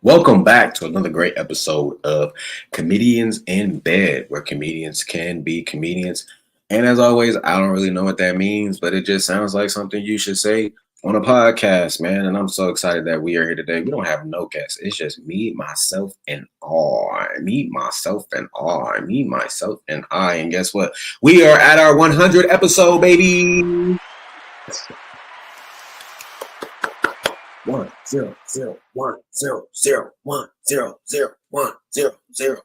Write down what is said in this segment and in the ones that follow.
Welcome back to another great episode of Comedians in Bed, where comedians can be comedians. And as always, I don't really know what that means, but it just sounds like something you should say on a podcast, man. And I'm so excited that we are here today. We don't have no guests. It's just me, myself, and I. Me, myself, and I. Me, myself, and I. And guess what? We are at our 100 episode, baby. 1 0 0 1 0 0 1 0 0 1 0 0.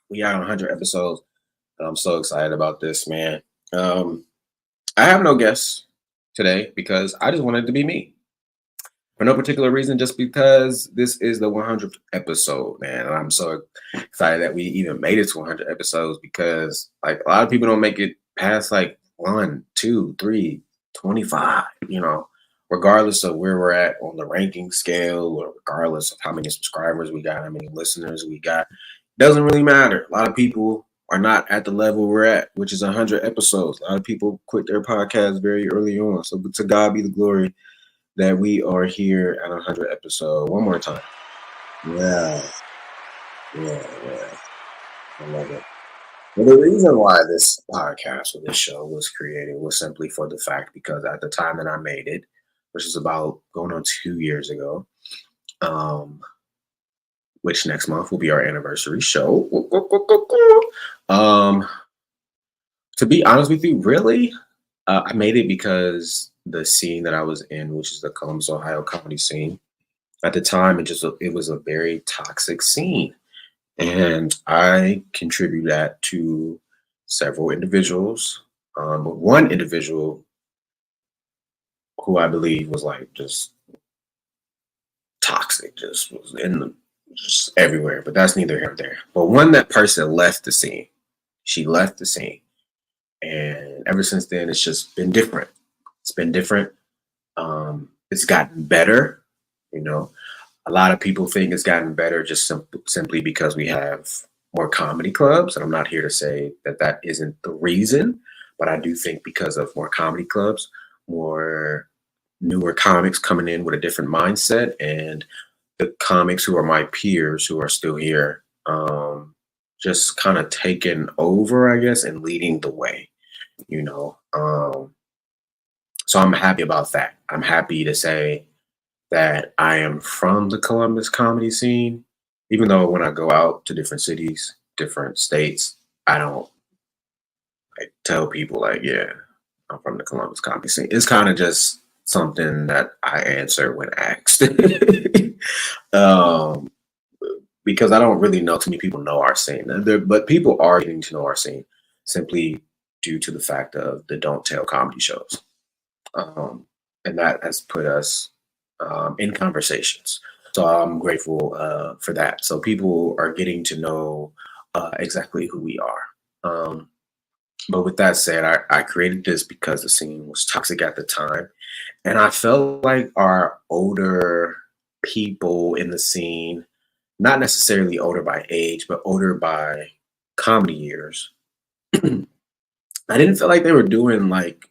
We are on 100 episodes. And I'm so excited about this, man. Um, I have no guests today because I just wanted to be me for no particular reason, just because this is the 100th episode, man. And I'm so excited that we even made it to 100 episodes because, like, a lot of people don't make it past like 1, 2, 3, 25, regardless of where we're at on the ranking scale or regardless of how many subscribers we got, how many listeners we got. Doesn't really matter. A lot of people are not at the level we're at, which is 100 episodes. A lot of people quit their podcast very early on. So to God be the glory that we are here at 100 episode. One more time. Yeah. I love it. Well, the reason why this podcast or this show was created was simply for the fact because at the time that I made it, which is about going on 2 years ago, um, which next month will be our anniversary show. Um, to be honest with you, really, I made it because the scene that I was in, which is the Columbus, Ohio comedy scene, at the time it was a very toxic scene, and I contribute that to several individuals. But one individual who I believe was like just toxic, just was in the just everywhere. But that's neither here nor there. But when that person left the scene, she left the scene, and ever since then, it's just been different. It's been different. It's gotten better. You know, a lot of people think it's gotten better just simply because we have more comedy clubs, and I'm not here to say that that isn't the reason, but I do think because of more comedy clubs, more newer comics coming in with a different mindset, and the comics who are my peers who are still here, just kind of taking over, I guess, and leading the way. You know, so I'm happy about that. I'm happy to say that I am from the Columbus comedy scene, even though when I go out to different cities, different states, I don't like tell people like, yeah, I'm from the Columbus comedy scene. It's kind of just something that I answer when asked. um, because I don't really know too many people know our scene. But people are getting to know our scene simply due to the fact of the Don't Tell comedy shows. Um, and that has put us in conversations. So I'm grateful for that. So people are getting to know exactly who we are. But with that said, I created this because the scene was toxic at the time. And I felt like our older people in the scene, not necessarily older by age, but older by comedy years, I didn't feel like they were doing like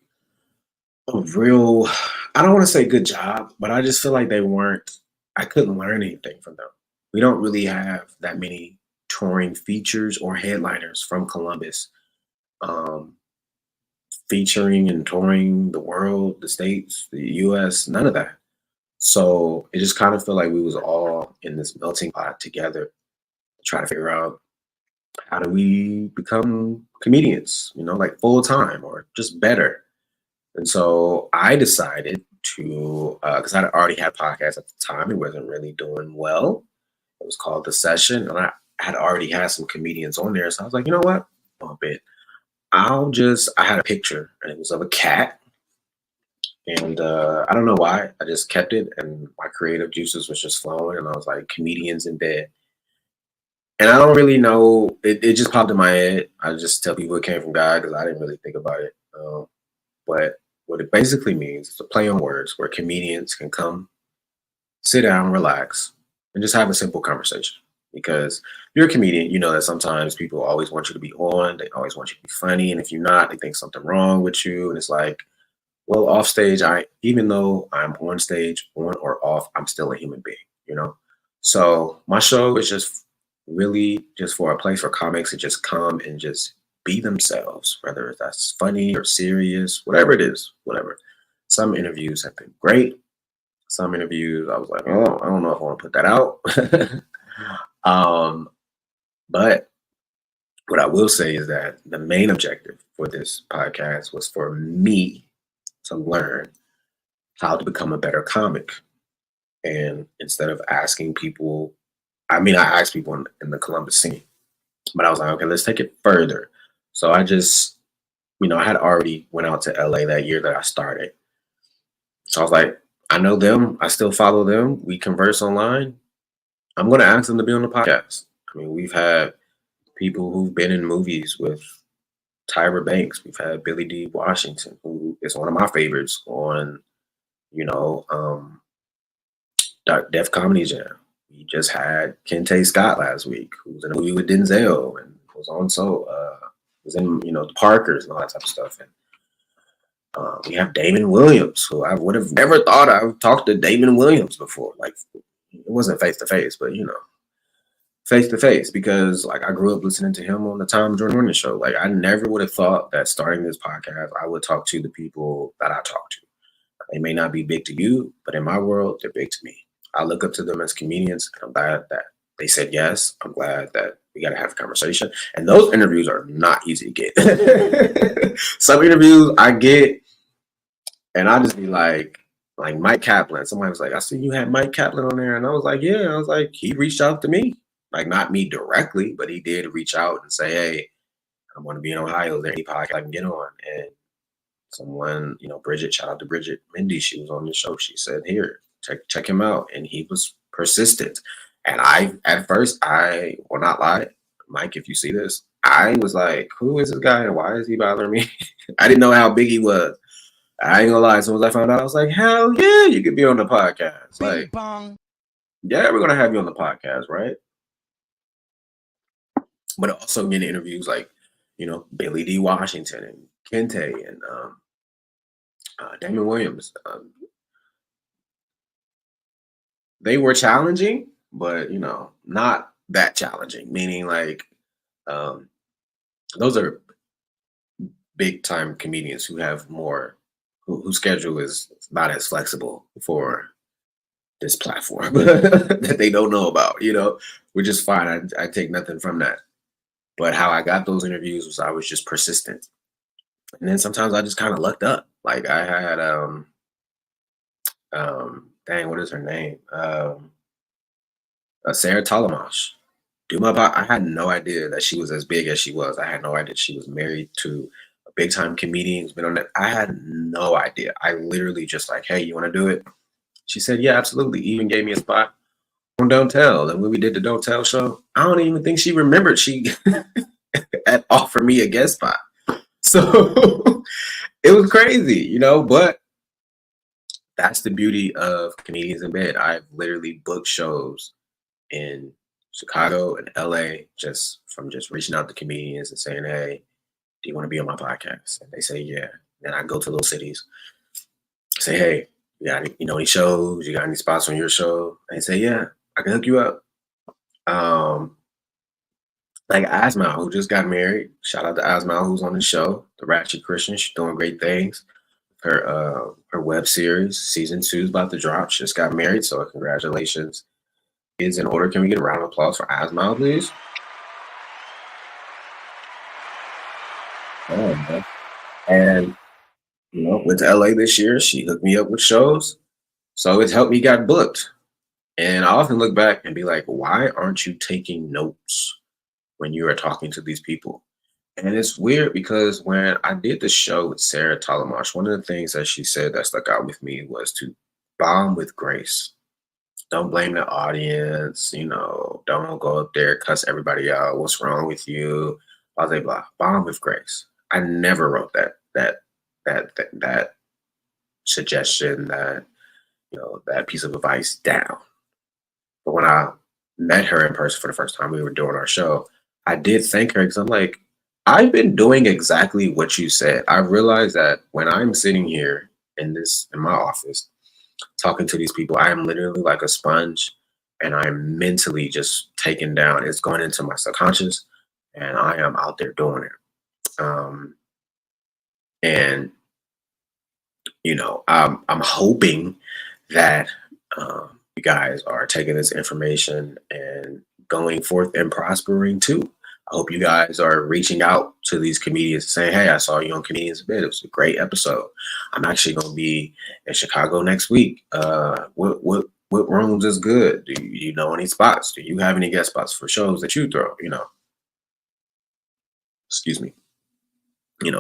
a real, I don't want to say good job, but I just feel like they weren't, I couldn't learn anything from them. We don't really have that many touring features or headliners from Columbus, um, featuring and touring the world, the states, the US, none of that. So it just kind of felt like we was all in this melting pot together, trying to figure out how do we become comedians, like full time or just better. And so I decided to, because I already had podcasts at the time, it wasn't really doing well. It was called The Session, and I had already had some comedians on there. So I was like, you know what? Bump it. I had a picture, and it was of a cat. And I don't know why. I just kept it, and my creative juices was just flowing. And I was like, comedians in bed. And I don't really know. It just popped in my head. I just tell people it came from God because I didn't really think about it. But what it basically means is a play on words where comedians can come, sit down, relax, and just have a simple conversation. Because if you're a comedian, you know that sometimes people always want you to be on, they always want you to be funny. And if you're not, they think something wrong with you. And it's like, well, off stage, even though I'm on stage, on or off, I'm still a human being, you know? So my show is just really just for a place for comics to just come and just be themselves, whether that's funny or serious, whatever it is, whatever. Some interviews have been great. Some interviews I was like, oh, I don't know if I want to put that out. um, but what I will say is that the main objective for this podcast was for me to learn how to become a better comic. And instead of asking people, I mean, I asked people in the Columbus scene, but I was like, okay, let's take it further. So I just, I had already went out to LA that year that I started. So I was like, I know them. I still follow them. We converse online. I'm going to ask them to be on the podcast. I mean, we've had people who've been in movies with Tyra Banks. We've had Billy D. Washington, who is one of my favorites on, you know, Def Comedy Jam. We just had Kente Scott last week, who was in a movie with Denzel and was was in, the Parkers and all that type of stuff. And we have Damon Williams, who I would have never thought I would talk to Damon Williams before. Like, it wasn't face to face, but face to face, because like I grew up listening to him on the Tom Jordan show. Like, I never would have thought that starting this podcast, I would talk to the people that I talk to. They may not be big to you, but in my world, they're big to me. I look up to them as comedians, and I'm glad that they said yes. I'm glad that we got to have a conversation. And those interviews are not easy to get. Some interviews I get, and I just be like Mike Kaplan. Somebody was like, I see you had Mike Kaplan on there. And I was like, yeah. I was like, he reached out to me. Like, not me directly, but he did reach out and say, hey, I want to be in Ohio. Is there any podcast I can get on? And someone, Bridget, shout out to Bridget Mindy. She was on the show. She said, here, check him out. And he was persistent. And at first, I will not lie, Mike, if you see this, I was like, who is this guy and why is he bothering me? I didn't know how big he was. I ain't gonna lie. As soon as I found out, I was like, hell yeah, you could be on the podcast. Like, yeah, we're gonna have you on the podcast, right? But also getting interviews like, Billy D. Washington and Kente and Damon Williams. They were challenging, but not that challenging. Meaning, like, those are big time comedians who have more, whose schedule is not as flexible for this platform that they don't know about. Which is fine. I take nothing from that. But how I got those interviews was I was just persistent. And then sometimes I just kind of lucked up. Like, I had dang, what is her name? Sarah Talamash. I had no idea that she was as big as she was. I had no idea she was married to a big time comedian who's been on that. I had no idea. I literally just like, hey, you want to do it? She said, yeah, absolutely. Even gave me a spot on Don't Tell. And when we did the Don't Tell show, I don't even think she remembered she offered me a guest spot. So it was crazy, but that's the beauty of Comedians in Bed. I've literally booked shows in Chicago and LA just from just reaching out to comedians and saying, hey, do you want to be on my podcast? And they say, yeah. Then I go to those cities, say, hey, you got any shows? You got any spots on your show? And they say, yeah, I can hook you up. Like Asma, who just got married. Shout out to Asma, who's on the show, The Ratchet Christian. She's doing great things. Her web series, season 2 is about to drop. She just got married, so congratulations is in order. Can we get a round of applause for Asma, please? Oh, and went to LA this year. She hooked me up with shows, so it's helped me get booked. And I often look back and be like, why aren't you taking notes when you are talking to these people? And it's weird because when I did the show with Sarah Talamash, one of the things that she said that stuck out with me was to bomb with grace. Don't blame the audience, don't go up there, cuss everybody out. What's wrong with you? Blah, blah, blah. Bomb with grace. I never wrote that suggestion, that piece of advice down. But when I met her in person for the first time, we were doing our show, I did thank her because I'm like, I've been doing exactly what you said. I realized that when I'm sitting here in my office, talking to these people, I am literally like a sponge, and I'm mentally just taken down. It's going into my subconscious, and I am out there doing it. And I'm hoping that you guys are taking this information and going forth and prospering too. I hope you guys are reaching out to these comedians saying, "Hey, I saw you on Comedians a Bit. It was a great episode. I'm actually going to be in Chicago next week. What rooms is good? Do you know any spots? Do you have any guest spots for shows that you throw? Excuse me.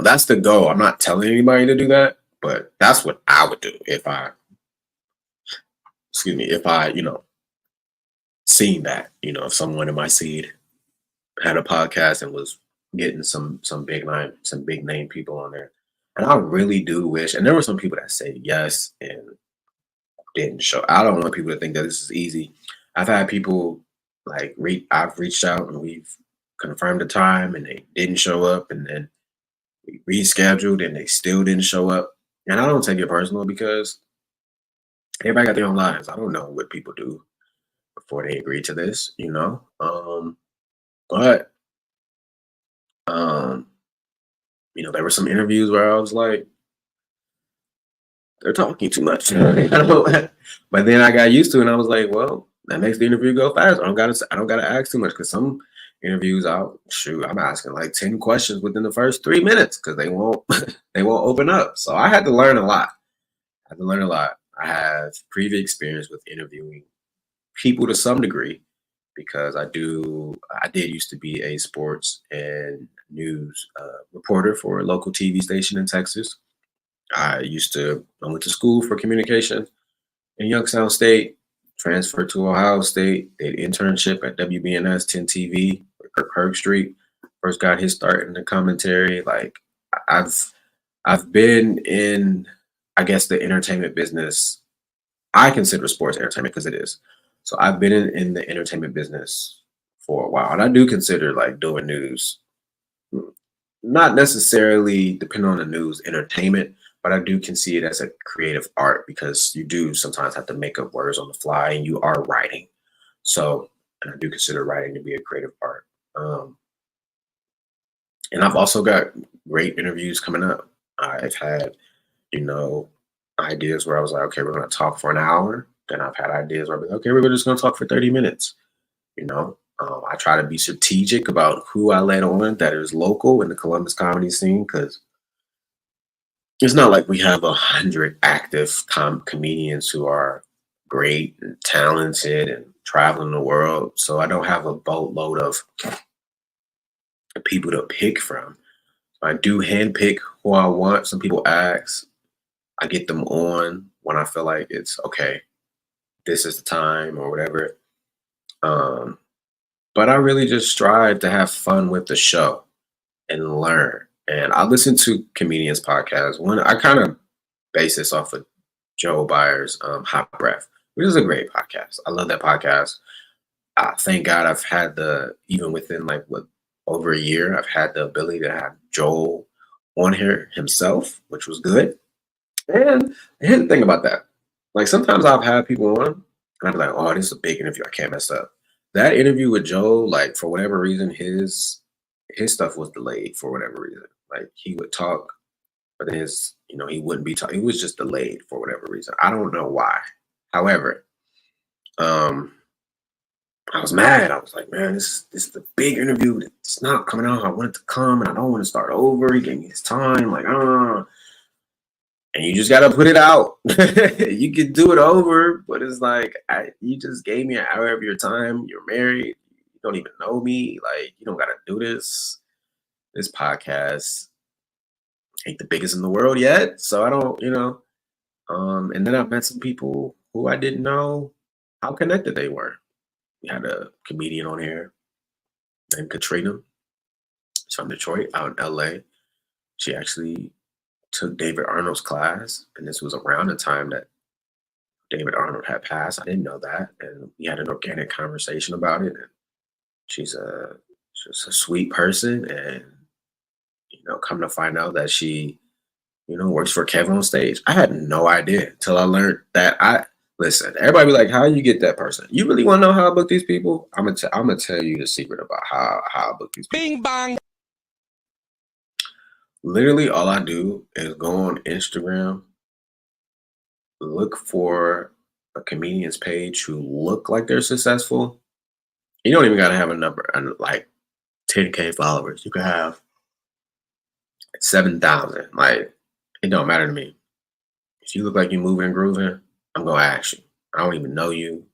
That's the goal. I'm not telling anybody to do that, but that's what I would do if I, excuse me, if I, seen that, if someone in my seed had a podcast and was getting some big name people on there. And I really do wish, and there were some people that said yes and didn't show. I don't want people to think that this is easy. I've had people like I've reached out and we've confirmed the time and they didn't show up, and then we rescheduled and they still didn't show up. And I don't take it personal because everybody got their own lives. I don't know what people do before they agree to this, but there were some interviews where I was like, they're talking too much. I don't know. But then I got used to it and I was like, well, that makes the interview go fast. I don't gotta ask too much, because some interviews I'm asking like 10 questions within the first 3 minutes because they won't they won't open up. So I had to learn a lot. I have previous experience with interviewing people to some degree because I did used to be a sports and news reporter for a local TV station in Texas. I went to school for communication in Youngstown State, transferred to Ohio State, did internship at WBNS 10 TV, Kirk Street. First got his start in the commentary. Like I've been in, I guess, the entertainment business. I consider sports entertainment because it is. So I've been in the entertainment business for a while, and I do consider like doing news, not necessarily depending on the news, entertainment, but I do conceive it as a creative art because you do sometimes have to make up words on the fly and you are writing. So, and I do consider writing to be a creative art. And I've also got great interviews coming up. I've had, ideas where I was like, okay, we're going to talk for an hour. Then I've had ideas where I'm like, okay, we're just going to talk for 30 minutes. I try to be strategic about who I let on that is local in the Columbus comedy scene, because it's not like we have 100 active comedians who are great and talented and traveling the world. So I don't have a boatload of people to pick from. I do handpick who I want. Some people ask, I get them on when I feel like it's okay, this is the time or whatever. But I really just strive to have fun with the show and learn. And I listen to comedians podcasts. One, I kind of base this off of Joe Byers' Hot Breath, which is a great podcast. I love that podcast. Thank God I've had even within over a year, I've had the ability to have Joel on here himself, which was good. And here's the thing about that. Like sometimes I've had people on and I'm like, oh, this is a big interview. I can't mess up. That interview with Joel, like for whatever reason, his stuff was delayed for whatever reason. Like he would talk, but then he wouldn't be talking. It was just delayed for whatever reason. I don't know why. However, I was mad. I was like, man, this is the big interview. It's not coming out. I want it to come, and I don't want to start over. He gave me his time. Like, and you just got to put it out. You can do it over, but it's like, you just gave me an hour of your time. You're married. You don't even know me. Like, you don't got to do this. This podcast ain't the biggest in the world yet. So I don't, and then I've met some people who I didn't know how connected they were. We had a comedian on here named Katrina. She's from Detroit, out in LA. She actually took David Arnold's class, and this was around the time that David Arnold had passed. I didn't know that, and we had an organic conversation about it. And she's a sweet person, and come to find out that she, works for Kevin on Stage. I had no idea until I learned that Listen, everybody be like, how you get that person? You really want to know how I book these people? I'm gonna tell you the secret about how I book these people. Bing bang. Literally, all I do is go on Instagram, look for a comedian's page who look like they're successful. You don't even gotta have a number and like 10K followers. You could have 7,000. Like, it don't matter to me. If you look like you're moving and grooving, I'm gonna ask you. I don't even know you.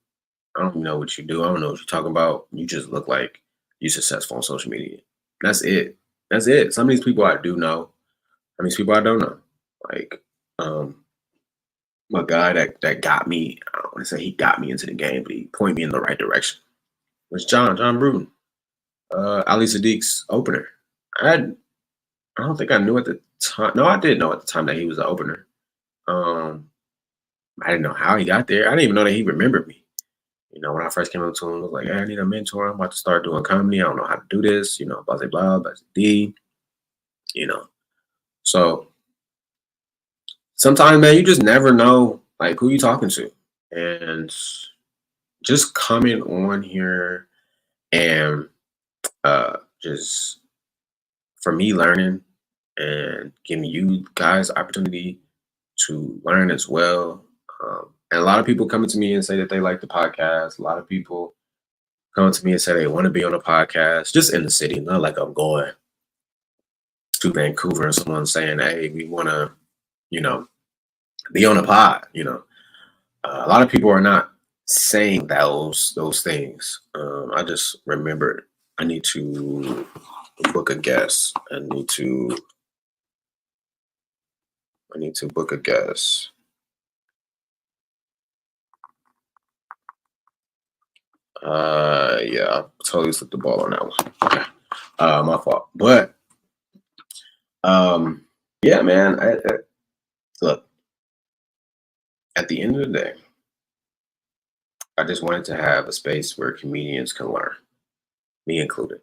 I don't even know what you do. I don't know what you're talking about. You just look like you're successful on social media. That's it. That's it. Some of these people I do know. Some of these people I don't know. Like, a guy that got me, I don't want to say he got me into the game, but he pointed me in the right direction. Was John Bruton, Ali Sadiq's opener. I don't think I knew at the time. No, I did know at the time that he was the opener. I didn't know how he got there. I didn't even know that he remembered me. You know, when I first came up to him, I was like, hey, I need a mentor. I'm about to start doing comedy. I don't know how to do this. You know, blah, blah, blah, D. You know, so sometimes, man, you just never know like who you talking to, and just coming on here and just for me learning and giving you guys opportunity to learn as well. And a lot of people coming to me and say that they like the podcast. A lot of people come to me and say they want to be on a podcast just in the city, not like I'm going to Vancouver and someone saying, hey, we want to, you know, be on a pod. You know, a lot of people are not saying those things. I just remembered I need to book a guest. I need to book a guest. Yeah, I totally slipped the ball on that one. Okay. My fault. But yeah, man. Look, at the end of the day, I just wanted to have a space where comedians can learn, me included.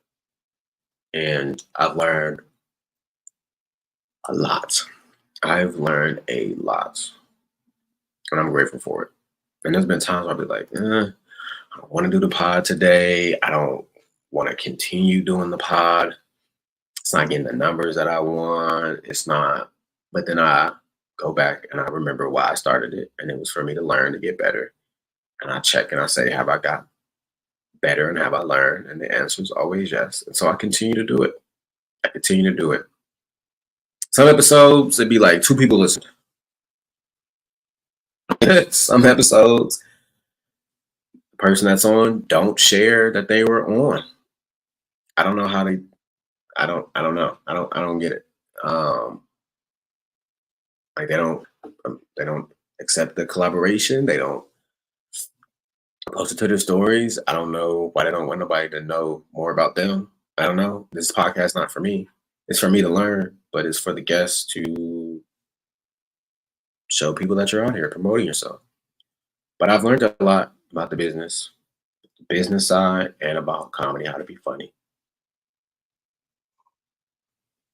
And I've learned a lot. I've learned a lot. And I'm grateful for it. And there's been times I'll be like, I don't want to do the pod today. I don't want to continue doing the pod. It's not getting the numbers that I want. It's not. But then I go back and I remember why I started it. And it was for me to learn to get better. And I check and I say, have I got better and have I learned? And the answer is always yes. And so I continue to do it. I continue to do it. Some episodes, it'd be like 2 people listen. Some episodes, the person that's on don't share that they were on. I don't know how they. I don't know. I don't get it. Like they don't accept the collaboration. They don't post it to their stories. I don't know why they don't want nobody to know more about them. I don't know. This podcast is not for me. It's for me to learn, but it's for the guests to show people that you're out here promoting yourself. But I've learned a lot about the business side, and about comedy, how to be funny.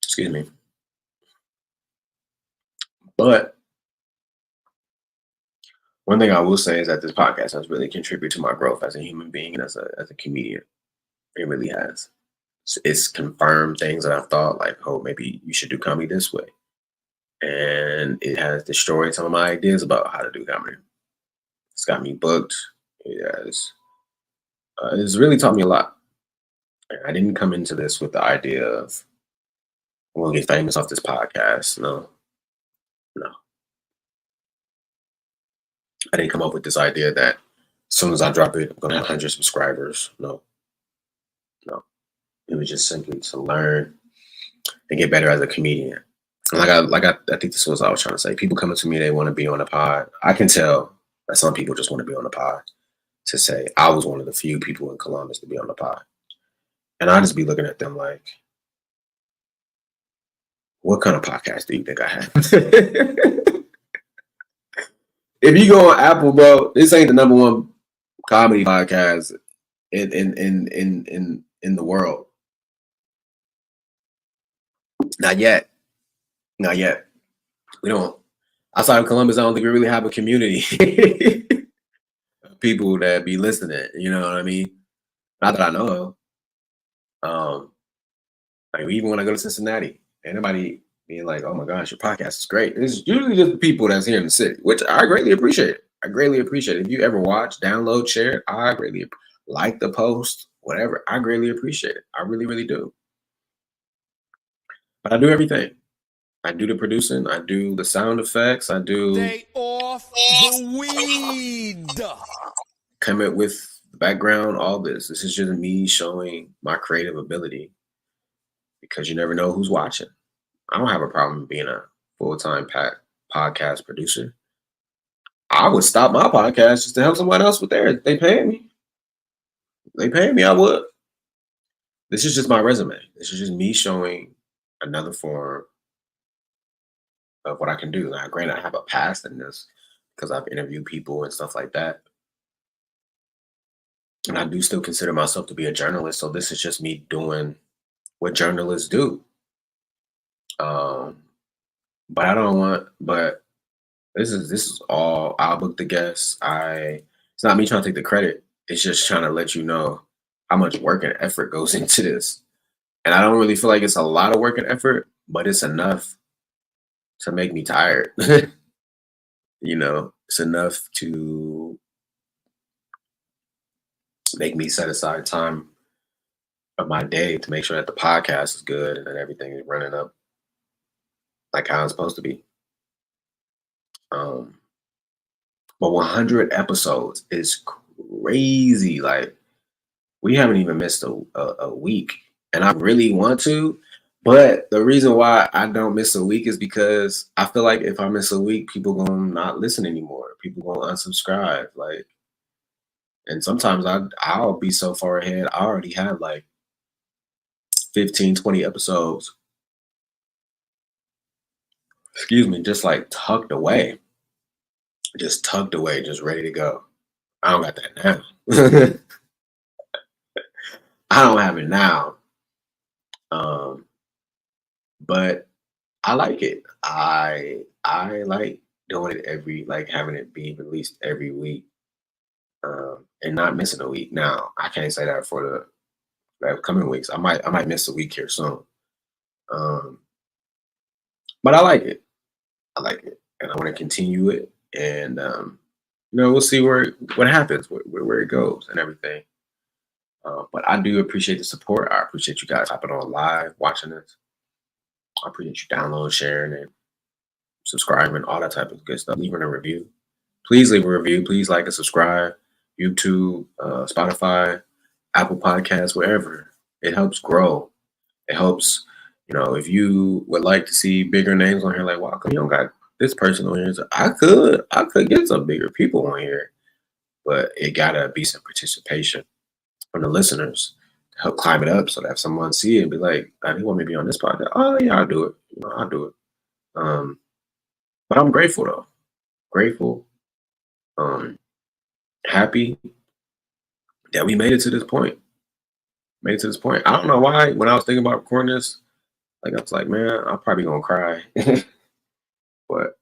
Excuse me. But one thing I will say is that this podcast has really contributed to my growth as a human being and as a comedian. It really has. It's confirmed things that I've thought like, oh, maybe you should do comedy this way. And it has destroyed some of my ideas about how to do comedy. It's got me booked. It's really taught me a lot. I didn't come into this with the idea of I'm gonna get famous off this podcast. No, no. I didn't come up with this idea that as soon as I drop it, I'm gonna have 100 subscribers. No, no. It was just simply to learn and get better as a comedian. And I think this was what I was trying to say. People coming to me, they want to be on a pod. I can tell that some people just want to be on the pod. To say I was one of the few people in Columbus to be on the pod, and I just be looking at them like, what kind of podcast do you think I have? If you go on Apple, bro, this ain't the #1 comedy podcast in the world. Not yet. Not yet. We don't outside of Columbus, I don't think we really have a community. people that be listening. You know what I mean? Not that I know of. Like even when I go to Cincinnati, anybody being like, "Oh my gosh, your podcast is great." It's usually just the people that's here in the city, which I greatly appreciate. I greatly appreciate it. If you ever watch, download, share it, I greatly like the post, whatever. I greatly appreciate it. I really, really do. But I do everything. I do the producing. I do the sound effects. I do Stay off the weed. come up with the background. All this. This is just me showing my creative ability because you never know who's watching. I don't have a problem being a full-time podcast producer. I would stop my podcast just to help someone else with theirs. They pay me. They pay me. I would. This is just my resume. This is just me showing another form of what I can do. Now, granted, I have a past in this because I've interviewed people and stuff like that. And I do still consider myself to be a journalist. So this is just me doing what journalists do. Um, but I don't want, but this is all I'll book the guests. It's not me trying to take the credit. It's just trying to let you know how much work and effort goes into this. And I don't really feel like it's a lot of work and effort, but it's enough to make me tired. It's enough to make me set aside time of my day to make sure that the podcast is good and that everything is running up like how it's supposed to be. Um, but 100 episodes is crazy. Like we haven't even missed a week, and I really want to. But the reason why I don't miss a week is because I feel like if I miss a week, people gonna not listen anymore. People gonna unsubscribe. Like, and sometimes I'll be so far ahead. I already have like 15, 20 episodes. Excuse me, just like tucked away. Just tucked away, just ready to go. I don't got that now. I don't have it now. Um, but I like it. I like doing it like having it be released every week, and not missing a week. Now I can't say that for the coming weeks. I might miss a week here soon. Um, but I like it. I like it, and I want to continue it. And we'll see what happens, where it goes, and everything. But I do appreciate the support. I appreciate you guys hopping on live, watching this. I appreciate you downloading, sharing, and subscribing, all that type of good stuff. Leaving a review. Please leave a review. Please like and subscribe. YouTube, Spotify, Apple Podcasts, wherever. It helps grow. It helps, if you would like to see bigger names on here, like, wow, you don't got this person on here. So I could get some bigger people on here, but it gotta be some participation from the listeners to help climb it up so that if someone see it and be like, "Oh, they want me to be on this podcast." Oh yeah, I'll do it. I'll do it. But I'm grateful though. Grateful. Happy that we made it to this point. Made it to this point. I don't know why. When I was thinking about recording this, like I was like, man, I'm probably gonna cry. But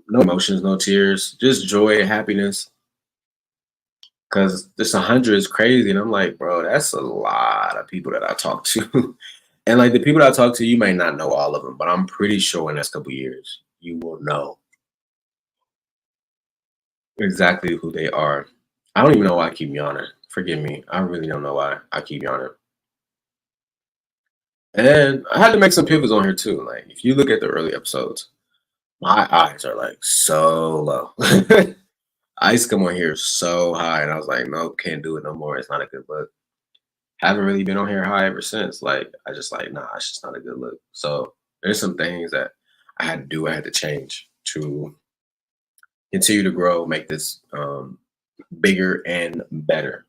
no emotions, no tears, just joy and happiness. Cause this 100 is crazy, and I'm like, bro, that's a lot of people that I talk to. And like the people that I talk to, you may not know all of them, but I'm pretty sure in the next couple years, you will know exactly who they are. I don't even know why I keep yawning. Forgive me. I really don't know why I keep yawning. And I had to make some pivots on here too. Like if you look at the early episodes, my eyes are like so low. I used to come on here so high, and I was like, nope, can't do it no more. It's not a good look. Haven't really been on here high ever since. Like I just like, nah, it's just not a good look. So there's some things that I had to do. I had to change to continue to grow, make this bigger and better.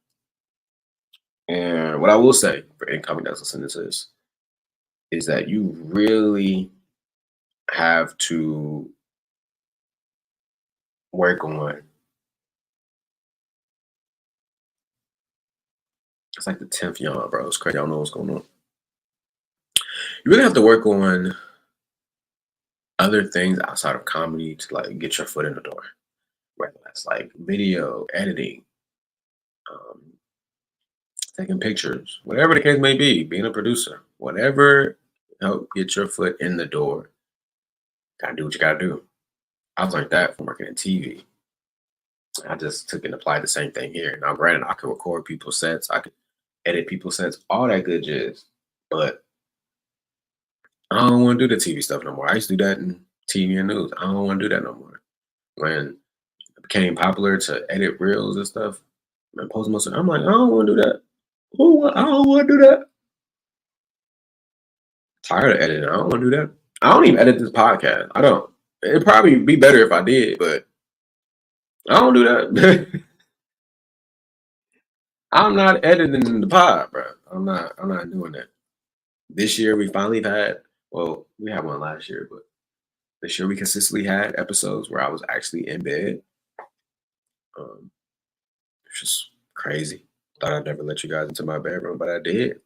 And what I will say for incoming that's listening to this is that you really have to work on. It's like the 10th yawn, bro. It's crazy. I don't know what's going on. You really have to work on other things outside of comedy to like get your foot in the door. Whether that's like video editing, um, taking pictures, whatever the case may be, being a producer, whatever help get your foot in the door. Gotta do what you gotta do. I've learned that from working in TV. I just took and applied the same thing here. Now, granted, I could record people's sets, I could edit people's sets, all that good jazz. But I don't want to do the TV stuff no more. I used to do that in TV and news. I don't want to do that no more. When it became popular to edit reels and stuff, and post most, I'm like, I don't want to do that. I don't want to do that. Tired of editing. I don't want to do that. I don't even edit this podcast. I don't. It'd probably be better if I did, but I don't do that. I'm not editing the pod, bro. I'm not. I'm not doing that. This year we finally had. Well, we had one last year, but this year we consistently had episodes where I was actually in bed. It's just crazy. Thought I'd never let you guys into my bedroom, but I did.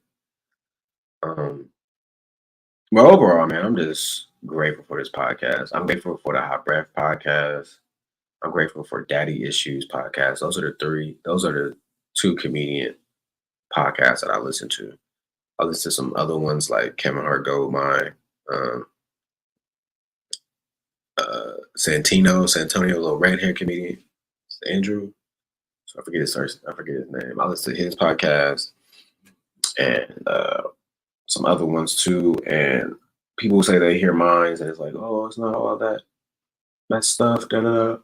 Um, but overall, man, I'm just grateful for this podcast. I'm grateful for the Hot Breath podcast. I'm grateful for Daddy Issues podcast. Those are the three. Those are the two comedian podcasts that I listen to. I listen to some other ones like Kevin Hart Goldmine, um, Santonio, little red hair comedian, Andrew. So I forget his first. I forget his name. I listen to his podcast and some other ones too. And people say they hear mine, and it's like, oh, it's not all that stuff. Da da da.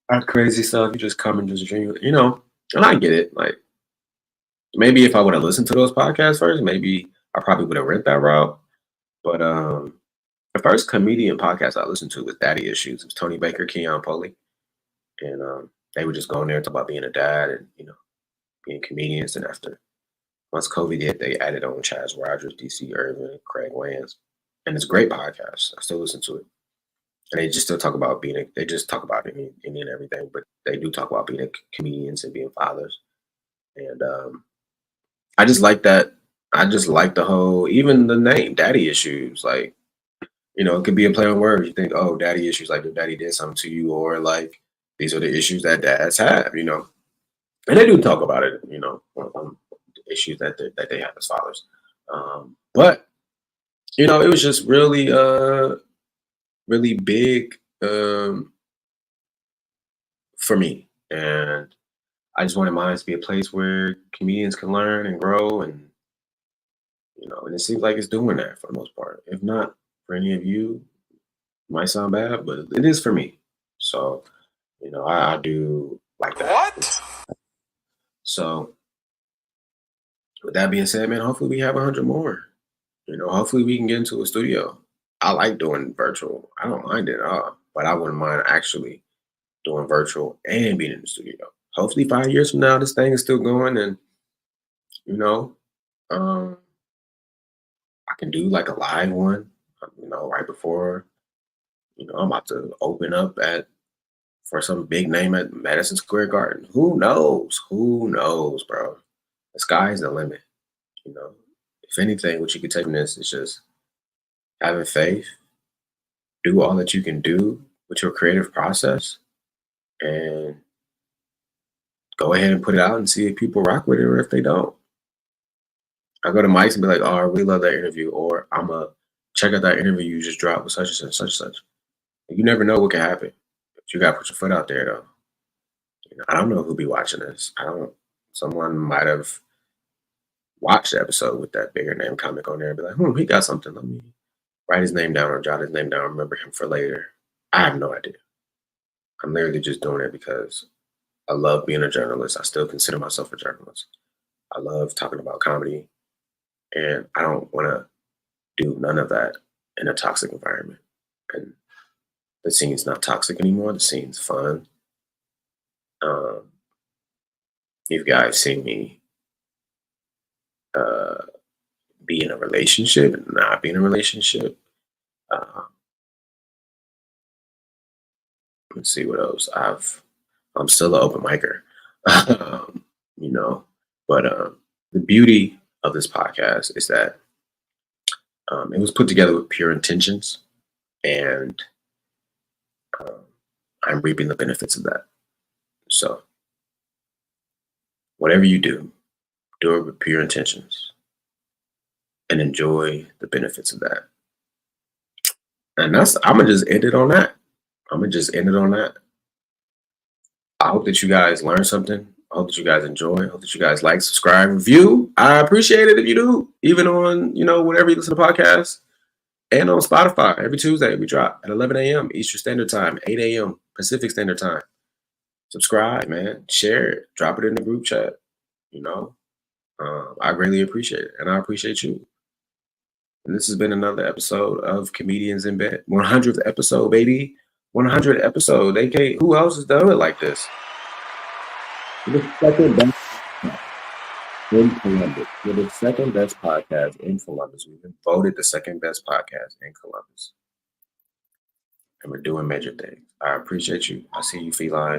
That crazy stuff. You just come and just dream, you know. And I get it. Like maybe if I would have listened to those podcasts first, maybe I probably would have went that route. But the first comedian podcast I listened to was Daddy Issues. It was Tony Baker, Keon Poley, and they would just go in there and talk about being a dad and being comedians. And after once COVID hit, they added on Chaz Rogers, DC Irvin, Craig Wayans, and it's a great podcast. I still listen to it, and they just still talk about being. They just talk about it and everything, but they do talk about being comedians and being fathers. And I just like that. I just like the whole, even the name, Daddy Issues. Like, it could be a play on words. You think, oh, daddy issues, like if daddy did something to you, or like these are the issues that dads have. And they do talk about it, issues that they have as fathers. But it was just really, really big for me, and I just wanted mine to be a place where comedians can learn and grow, and it seems like it's doing that for the most part. If not for any of you, it might sound bad, but it is for me. So, I do like that. What? So, with that being said, man, hopefully we have 100 more. Hopefully we can get into a studio. I like doing virtual. I don't mind it at all, but I wouldn't mind actually doing virtual and being in the studio. Hopefully 5 years from now, this thing is still going, and um, I can do like a live one. Right before I'm about to open up for some big name at Madison Square Garden. Who knows? Who knows, bro? The sky's the limit. If anything, what you could take from this is just having faith, do all that you can do with your creative process, and go ahead and put it out and see if people rock with it or if they don't. I go to mics and be like, oh, I really love that interview, or I'm going to check out that interview you just dropped with such and such and such and such. You never know what can happen. But you got to put your foot out there, though. I don't know who'll be watching this. Someone might have watched the episode with that bigger name comic on there and be like, he got something. Let me write his name down or jot his name down, remember him for later. I have no idea. I'm literally just doing it because I love being a journalist. I still consider myself a journalist. I love talking about comedy, and I don't want to do none of that in a toxic environment. And the scene's not toxic anymore. The scene's fun. You guys seen me be in a relationship and not be in a relationship. Let's see what else. I'm still an open micer, you know. But the beauty of this podcast is that it was put together with pure intentions, and I'm reaping the benefits of that. So whatever you do it with pure intentions and enjoy the benefits of that. And I'm gonna just end it on that. I hope that you guys learned something. I hope that you guys enjoy. I hope that you guys like, subscribe, review. I appreciate it if you do, even on, whenever you listen to podcasts and on Spotify. Every Tuesday we drop at 11 a.m. Eastern Standard Time, 8 a.m. Pacific Standard Time. Subscribe, man. Share it. Drop it in the group chat. I greatly appreciate it, and I appreciate you. And this has been another episode of Comedians in Bed. 100th episode, baby. 100th episode. Who else has done it like this? We're the second best in Columbus. We're the second best podcast in Columbus. We've been voted the second best podcast in Columbus. And we're doing major things. I appreciate you. I see you, Feline.